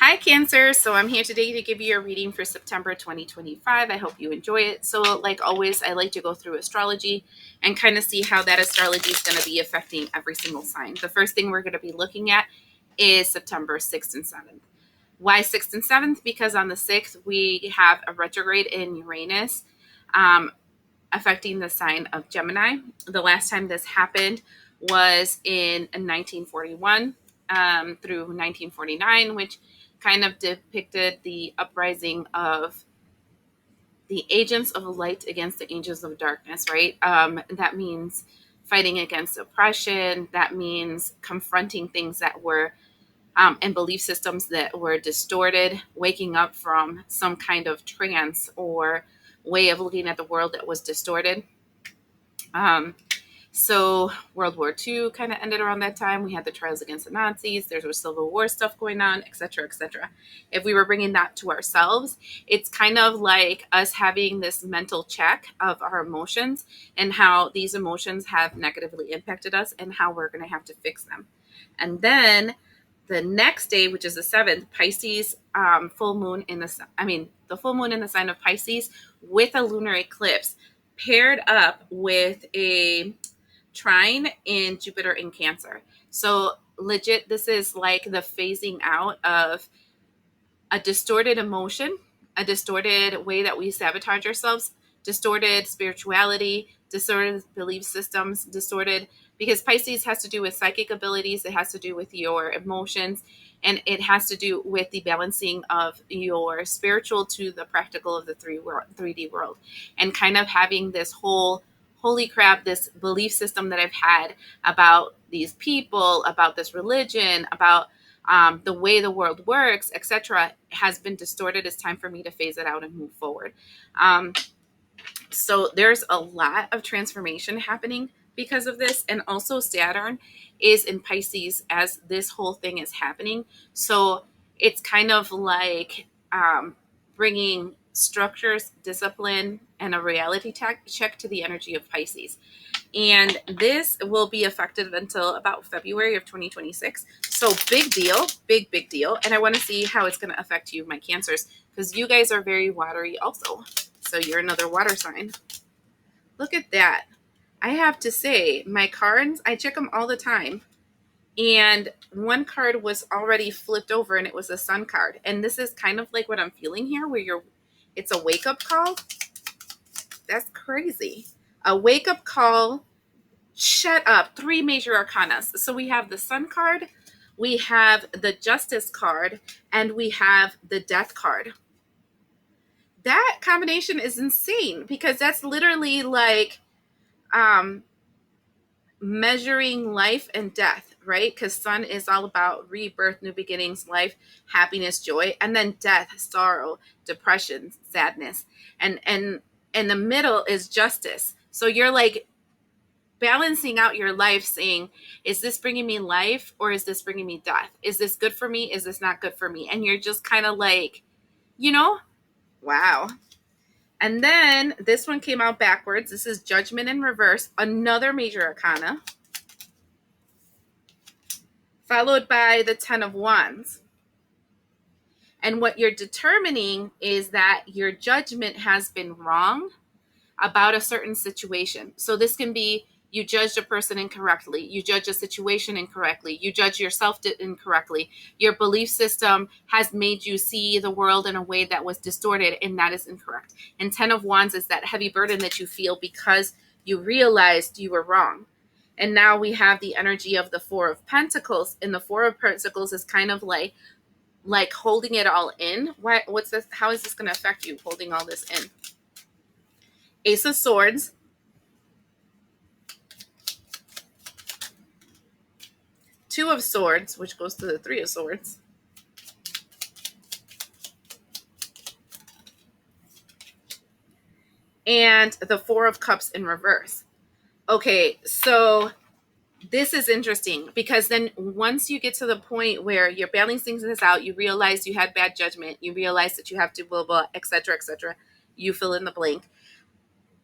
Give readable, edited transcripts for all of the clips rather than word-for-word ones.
Hi, Cancer. So I'm here today to give you a reading for September 2025. I hope you enjoy it. So, like always, I like to go through astrology and kind of see how that astrology is going to be affecting every single sign. The first thing we're going to be looking at is September 6th and 7th. Why 6th and 7th? Because on the 6th, we have a retrograde in Uranus affecting the sign of Gemini. The last time this happened was in 1941 through 1949, which kind of depicted the uprising of the agents of light against the angels of darkness, right? That means fighting against oppression. That means confronting things that were and belief systems that were distorted, waking up from some kind of trance or way of looking at the world that was distorted. So World War II kind of ended around that time. We had the trials against the Nazis. There was Civil War stuff going on, etc., etc. If we were bringing that to ourselves, it's kind of like us having this mental check of our emotions and how these emotions have negatively impacted us and how we're going to have to fix them. And then the next day, which is the 7th, Pisces, the full moon in the sign of Pisces with a lunar eclipse paired up with a trine in Jupiter in Cancer. So legit, this is like the phasing out of a distorted emotion, a distorted way that we sabotage ourselves, distorted spirituality, distorted belief systems, distorted, because Pisces has to do with psychic abilities, it has to do with your emotions, and it has to do with the balancing of your spiritual to the practical of the 3D world, and kind of having this whole holy crap, this belief system that I've had about these people, about this religion, about the way the world works, etc., has been distorted. It's time for me to phase it out and move forward. So there's a lot of transformation happening because of this. And also Saturn is in Pisces as this whole thing is happening. So it's kind of like bringing structures, discipline, and a reality check to the energy of Pisces. And this will be effective until about February of 2026. So big deal, big deal. And I want to see how it's going to affect you, my Cancers, because you guys are very watery also. So you're another water sign. Look at that. I have to say, my cards, I check them all the time. And one card was already flipped over and it was a sun card. And this is kind of like what I'm feeling here, where it's a wake-up call. That's crazy. A wake-up call. Shut up. 3 major arcana. So we have the sun card, we have the justice card, and we have the death card. That combination is insane because that's literally like measuring life and death, right? Because sun is all about rebirth, new beginnings, life, happiness, joy, and then death, sorrow, depression, sadness. And the middle is justice. So you're like balancing out your life, saying, is this bringing me life or is this bringing me death? Is this good for me? Is this not good for me? And you're just kind of like, wow. And then this one came out backwards. This is Judgment in reverse, another major arcana, followed by the 10 of Wands. And what you're determining is that your judgment has been wrong about a certain situation. So this can be you judged a person incorrectly, you judge a situation incorrectly, you judge yourself incorrectly. Your belief system has made you see the world in a way that was distorted, and that is incorrect. And 10 of Wands is that heavy burden that you feel because you realized you were wrong. And now we have the energy of the 4 of Pentacles, and the 4 of Pentacles is kind of like holding it all in. What's this? How is this going to affect you, holding all this in? Ace of Swords, Two of Swords, which goes to the 3 of Swords, and the 4 of Cups in reverse. Okay, so this is interesting because then once you get to the point where you're balancing this out, you realize you had bad judgment, you realize that you have to blah, blah, etc., etc., you fill in the blank.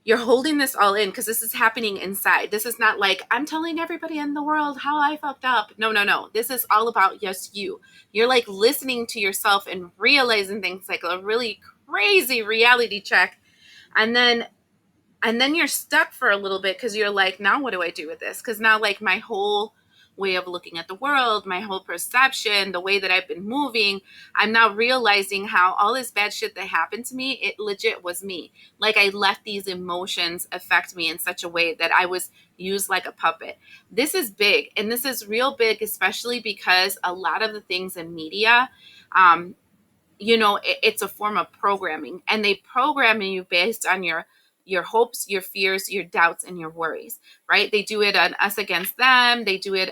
you're holding this all in because this is happening inside. This is not like I'm telling everybody in the world how I fucked up. No, no, no. This is all about just you. You're like listening to yourself and realizing things, like a really crazy reality check. And then you're stuck for a little bit because you're like, now what do I do with this? Because now, like, my whole way of looking at the world, my whole perception, the way that I've been moving, I'm now realizing how all this bad shit that happened to me, it legit was me. Like, I let these emotions affect me in such a way that I was used like a puppet. This is big, and this is real big, especially because a lot of the things in media, um, it's a form of programming, and they program you based on your hopes, your fears, your doubts, and your worries, right? They do it on us against them. They do it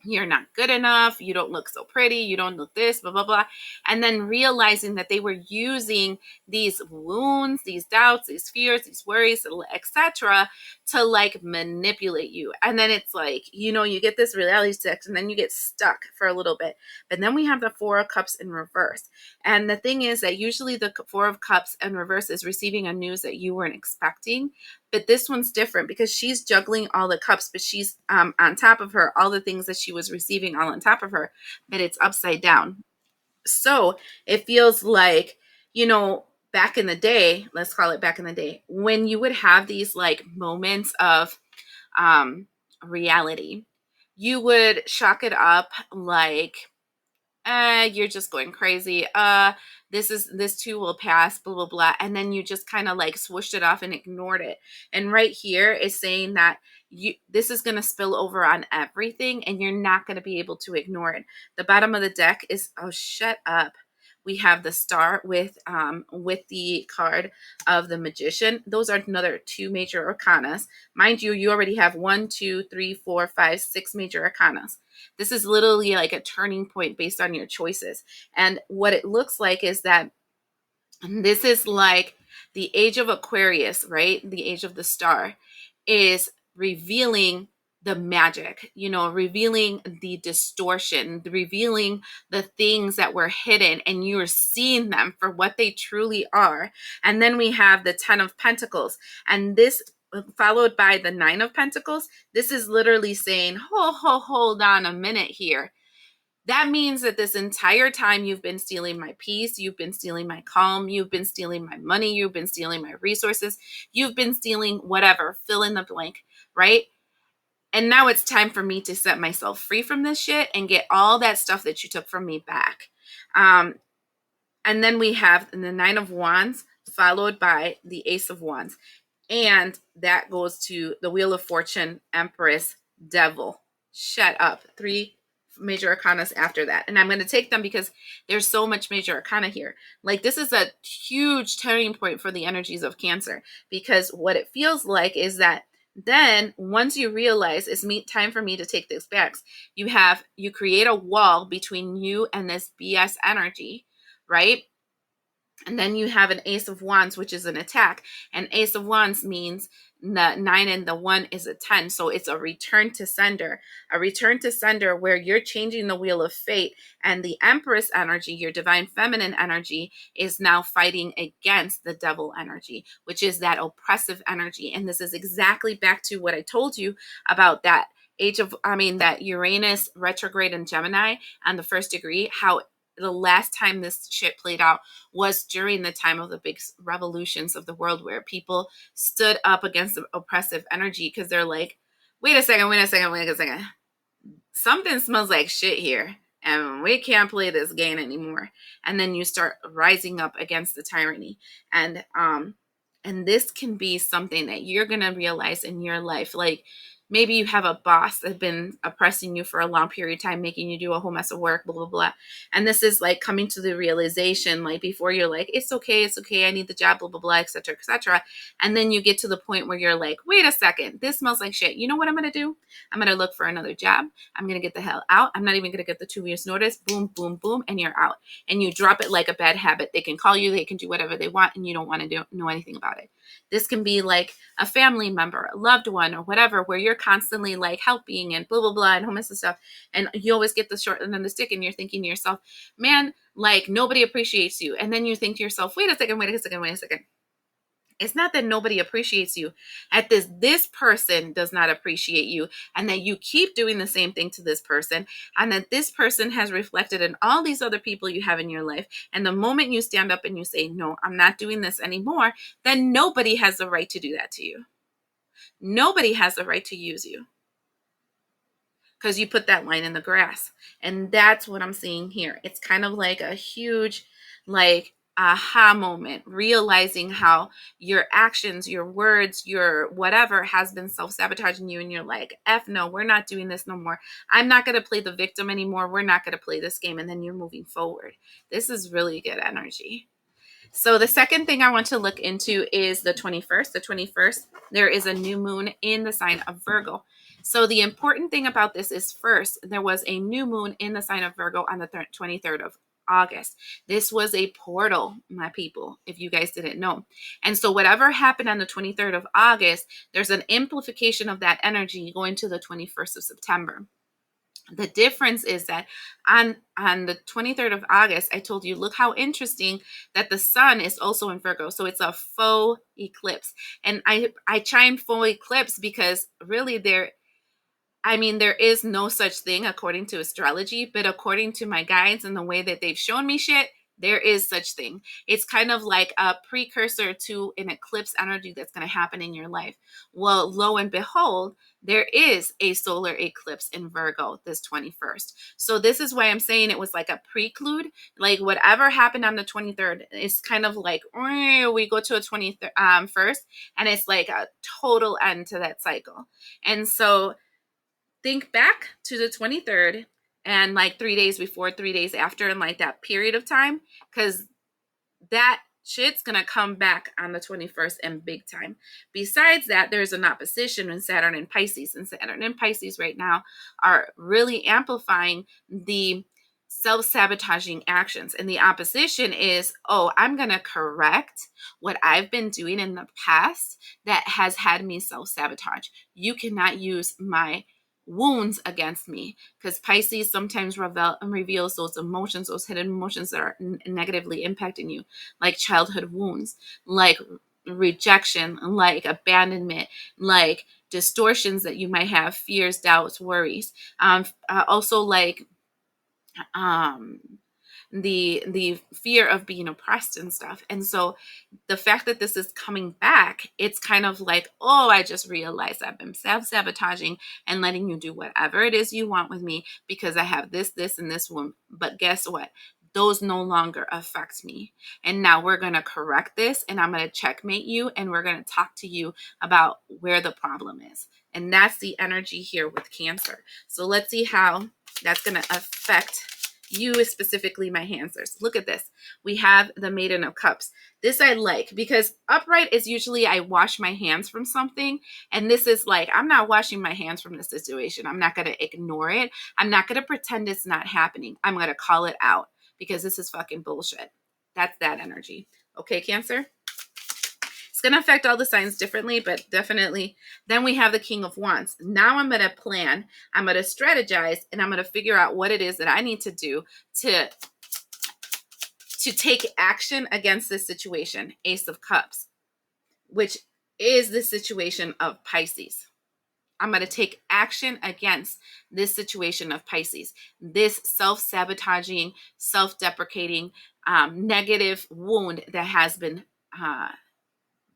you're not good enough, you don't look so pretty, you don't look this, blah, blah, blah. And then realizing that they were using these wounds, these doubts, these fears, these worries, etc., to like manipulate you. And then it's like, you get this reality check and then you get stuck for a little bit. But then we have the Four of Cups in reverse. And the thing is that usually the Four of Cups in reverse is receiving a news that you weren't expecting. But this one's different because she's juggling all the cups, but she's on top of her, all the things that she was receiving all on top of her, but it's upside down. So it feels like, back in the day, let's call it back in the day, when you would have these like moments of reality, you would shock it up like, you're just going crazy. This too will pass, blah, blah, blah. And then you just kind of like swooshed it off and ignored it. And right here is saying that this is going to spill over on everything and you're not going to be able to ignore it. The bottom of the deck is, oh, shut up. We have the star with the card of the magician. Those are another two major arcanas. Mind you, you already have 1, 2, 3, 4, 5, 6 major arcanas. This is literally like a turning point based on your choices. And what it looks like is that this is like the age of Aquarius, right? The age of the star is revealing the magic, revealing the distortion, revealing the things that were hidden, and you're seeing them for what they truly are. And then we have the 10 of Pentacles, and this followed by the 9 of Pentacles. This is literally saying, hold on a minute here. That means that this entire time you've been stealing my peace, you've been stealing my calm, you've been stealing my money, you've been stealing my resources, you've been stealing whatever, fill in the blank, right? And now it's time for me to set myself free from this shit and get all that stuff that you took from me back. And then we have the 9 of Wands followed by the Ace of Wands. And that goes to the Wheel of Fortune, Empress, Devil. Shut up. 3 major arcanas after that. And I'm going to take them because there's so much major arcana here. Like, this is a huge turning point for the energies of Cancer, because what it feels like is that then once you realize it's time for me to take this back, you create a wall between you and this BS energy, right? And then you have an Ace of Wands, which is an attack. And Ace of Wands means the 9 and the 1 is a 10. So it's a return to sender. A return to sender where you're changing the wheel of fate. And the Empress energy, your divine feminine energy, is now fighting against the devil energy, which is that oppressive energy. And this is exactly back to what I told you about that that Uranus retrograde in Gemini on the first degree, how the last time this shit played out was during the time of the big revolutions of the world, where people stood up against the oppressive energy because they're like, wait a second. Something smells like shit here and we can't play this game anymore. And then you start rising up against the tyranny. And this can be something that you're going to realize in your life. Like, maybe you have a boss that's been oppressing you for a long period of time, making you do a whole mess of work, blah, blah, blah. And this is like coming to the realization, like, before you're like, it's okay, I need the job, blah, blah, blah, et cetera, et cetera. And then you get to the point where you're like, wait a second, this smells like shit. You know what I'm going to do? I'm going to look for another job. I'm going to get the hell out. I'm not even going to get the 2 years notice. Boom, boom, boom. And you're out. And you drop it like a bad habit. They can call you, they can do whatever they want, and you don't want to know anything about it. This can be like a family member, a loved one, or whatever, where you're constantly like helping and blah, blah, blah, and homeless and stuff. And you always get the short end of the stick, and you're thinking to yourself, man, like, nobody appreciates you. And then you think to yourself, wait a second. It's not that nobody appreciates you. At this person does not appreciate you, and that you keep doing the same thing to this person, and that this person has reflected in all these other people you have in your life. And the moment you stand up and you say, no, I'm not doing this anymore, then nobody has the right to do that to you. Nobody has the right to use you because you put that line in the grass. And that's what I'm seeing here. It's kind of like a huge, like, aha moment, realizing how your actions, your words, your whatever has been self-sabotaging you, and you're like, F no, we're not doing this no more. I'm not going to play the victim anymore. We're not going to play this game. And then you're moving forward. This is really good energy. So the second thing I want to look into is the 21st. The 21st, there is a new moon in the sign of Virgo. So the important thing about this is, first, there was a new moon in the sign of Virgo on the 23rd of August. This was a portal, my people, if you guys didn't know. And so whatever happened on the 23rd of August, there's an amplification of that energy going to the 21st of September. The difference is that on the 23rd of August, I told you, look how interesting that the sun is also in Virgo. So it's a faux eclipse. And I chime faux eclipse because really there is no such thing according to astrology, but according to my guides and the way that they've shown me shit, there is such thing. It's kind of like a precursor to an eclipse energy that's going to happen in your life. Well, lo and behold, there is a solar eclipse in Virgo this 21st. So this is why I'm saying it was like a prelude. Like whatever happened on the 23rd, it's kind of like we go to a 21st, and it's like a total end to that cycle. And so think back to the 23rd and like 3 days before, 3 days after, and like that period of time, because that shit's going to come back on the 21st and big time. Besides that, there's an opposition in Saturn and Pisces. And Saturn and Pisces right now are really amplifying the self-sabotaging actions. And the opposition is, oh, I'm going to correct what I've been doing in the past that has had me self-sabotage. You cannot use my wounds against me, because Pisces sometimes reveals those emotions, those hidden emotions that are negatively impacting you, like childhood wounds, like rejection, like abandonment, like distortions that you might have, fears, doubts, worries. Also like the fear of being oppressed and stuff. And so the fact that this is coming back, it's kind of like, oh, I just realized I've been self-sabotaging and letting you do whatever it is you want with me because I have this, and this one. But guess what? Those no longer affect me. And now we're going to correct this, and I'm going to checkmate you, and we're going to talk to you about where the problem is. And that's the energy here with Cancer. So let's see how that's going to affect you, specifically my Cancers. Look at this. We have the Maiden of Cups. This I like because upright is usually I wash my hands from something. And this is like, I'm not washing my hands from the situation. I'm not going to ignore it. I'm not going to pretend it's not happening. I'm going to call it out because this is fucking bullshit. That's that energy. Okay, Cancer? It's going to affect all the signs differently, but definitely. Then we have the King of Wands. Now I'm going to plan, I'm going to strategize, and I'm going to figure out what it is that I need to do to take action against this situation. Ace of Cups, which is the situation of Pisces. I'm going to take action against this situation of Pisces, this self-sabotaging, self-deprecating, negative wound that has been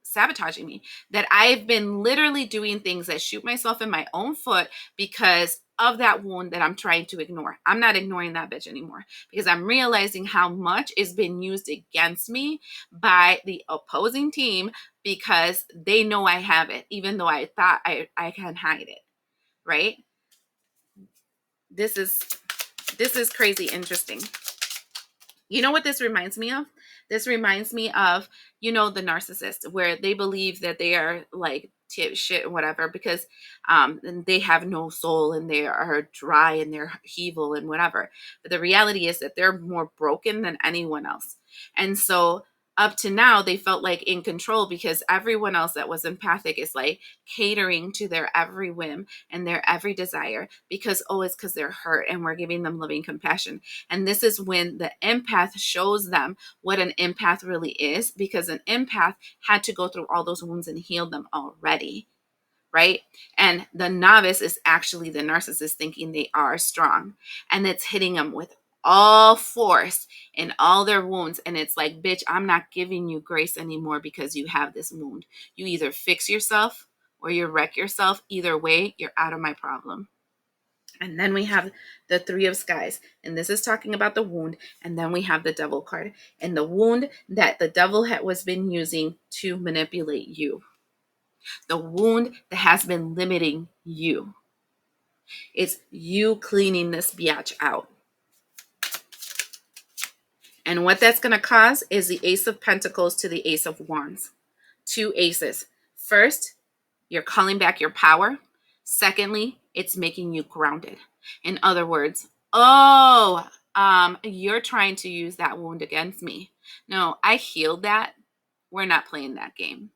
sabotaging me, that I've been literally doing things that shoot myself in my own foot because of that wound that I'm trying to ignore. I'm not ignoring that bitch anymore because I'm realizing how much is being used against me by the opposing team because they know I have it, even though I thought I can hide it, right? This is crazy interesting. You know what this reminds me of? This reminds me of, the narcissist, where they believe that they are like shit, whatever, because they have no soul and they are dry and they're evil and whatever. But the reality is that they're more broken than anyone else. And so up to now, they felt like in control because everyone else that was empathic is like catering to their every whim and their every desire because, oh, it's because they're hurt and we're giving them loving compassion. And this is when the empath shows them what an empath really is, because an empath had to go through all those wounds and heal them already. Right? And the novice is actually the narcissist thinking they are strong, and it's hitting them with all force in all their wounds. And it's like, bitch, I'm not giving you grace anymore because you have this wound. You either fix yourself or you wreck yourself. Either way, you're out of my problem. And then we have the Three of Skies, and this is talking about the wound. And then we have the Devil card, and the wound that the devil was been using to manipulate you, the wound that has been limiting you. It's you cleaning this biatch out. And what that's going to cause is the Ace of Pentacles to the Ace of Wands. Two aces. First, you're calling back your power. Secondly, it's making you grounded. In other words, you're trying to use that wound against me. No, I healed that. We're not playing that game.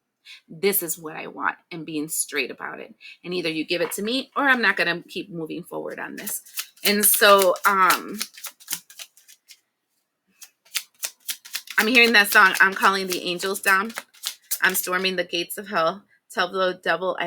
This is what I want, and being straight about it. And either you give it to me or I'm not going to keep moving forward on this. And so I'm hearing that song, I'm calling the angels down. I'm storming the gates of hell. Tell the devil,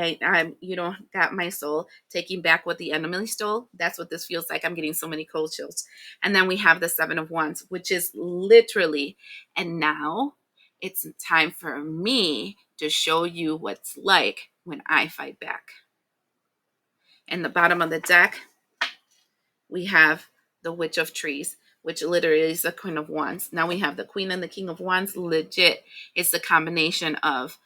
you don't got my soul. Taking back what the enemy stole. That's what this feels like. I'm getting so many cold chills. And then we have the Seven of Wands, which is literally, and now it's time for me to show you what's like when I fight back. In the bottom of the deck, we have the Witch of Trees, which literally is the Queen of Wands. Now we have the Queen and the King of Wands. Legit, it's the combination of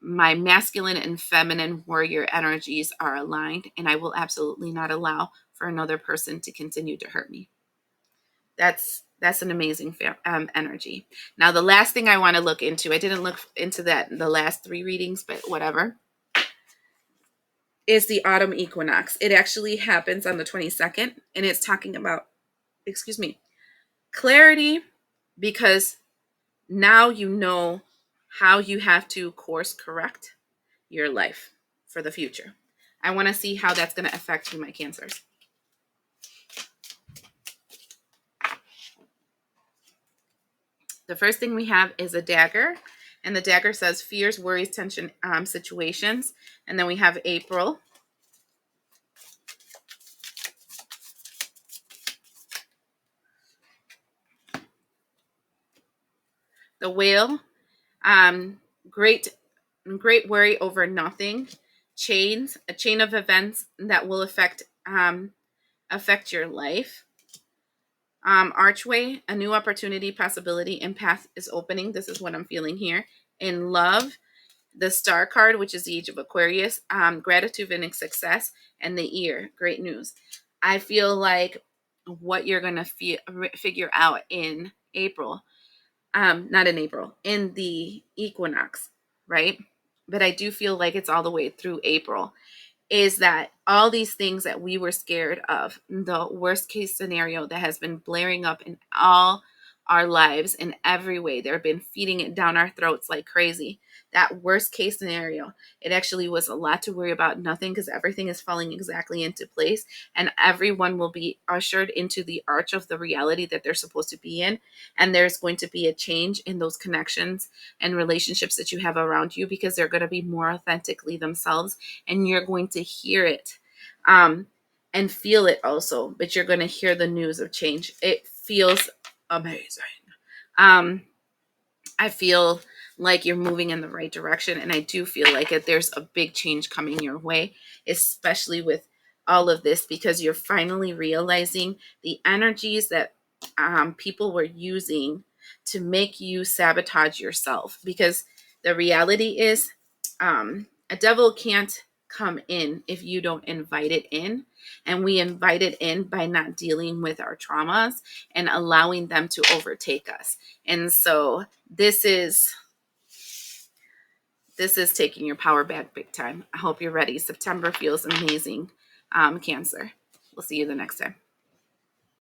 my masculine and feminine warrior energies are aligned, and I will absolutely not allow for another person to continue to hurt me. That's an amazing energy. Now, the last thing I want to look into, I didn't look into that in the last 3 readings, but whatever, is the autumn equinox. It actually happens on the 22nd, and it's talking about, clarity, because now you know how you have to course correct your life for the future. I want to see how that's going to affect you, my Cancers. The first thing we have is a dagger, and the dagger says fears, worries, tension, situations. And then we have April. The whale, great worry over nothing. Chains, a chain of events that will affect your life. Archway, a new opportunity, possibility, and path is opening. This is what I'm feeling here. In love, the Star card, which is the Age of Aquarius, gratitude and success, and the Ear, great news. I feel like what you're going to figure out in April, not in April, in the equinox, right? But I do feel like it's all the way through April, is that all these things that we were scared of, the worst case scenario that has been blaring up in all our lives in every way, they've been feeding it down our throats like crazy. That worst case scenario, it actually was a lot to worry about nothing, because everything is falling exactly into place, and everyone will be ushered into the arch of the reality that they're supposed to be in. And there's going to be a change in those connections and relationships that you have around you, because they're going to be more authentically themselves, and you're going to hear it and feel it also, but you're going to hear the news of change. It feels amazing. I feel like you're moving in the right direction, and I do feel like there's a big change coming your way, especially with all of this, because you're finally realizing the energies that people were using to make you sabotage yourself. Because the reality is, a devil can't come in if you don't invite it in. And we invite it in by not dealing with our traumas and allowing them to overtake us. And so this is taking your power back big time. I hope you're ready. September feels amazing, Cancer. We'll see you the next time.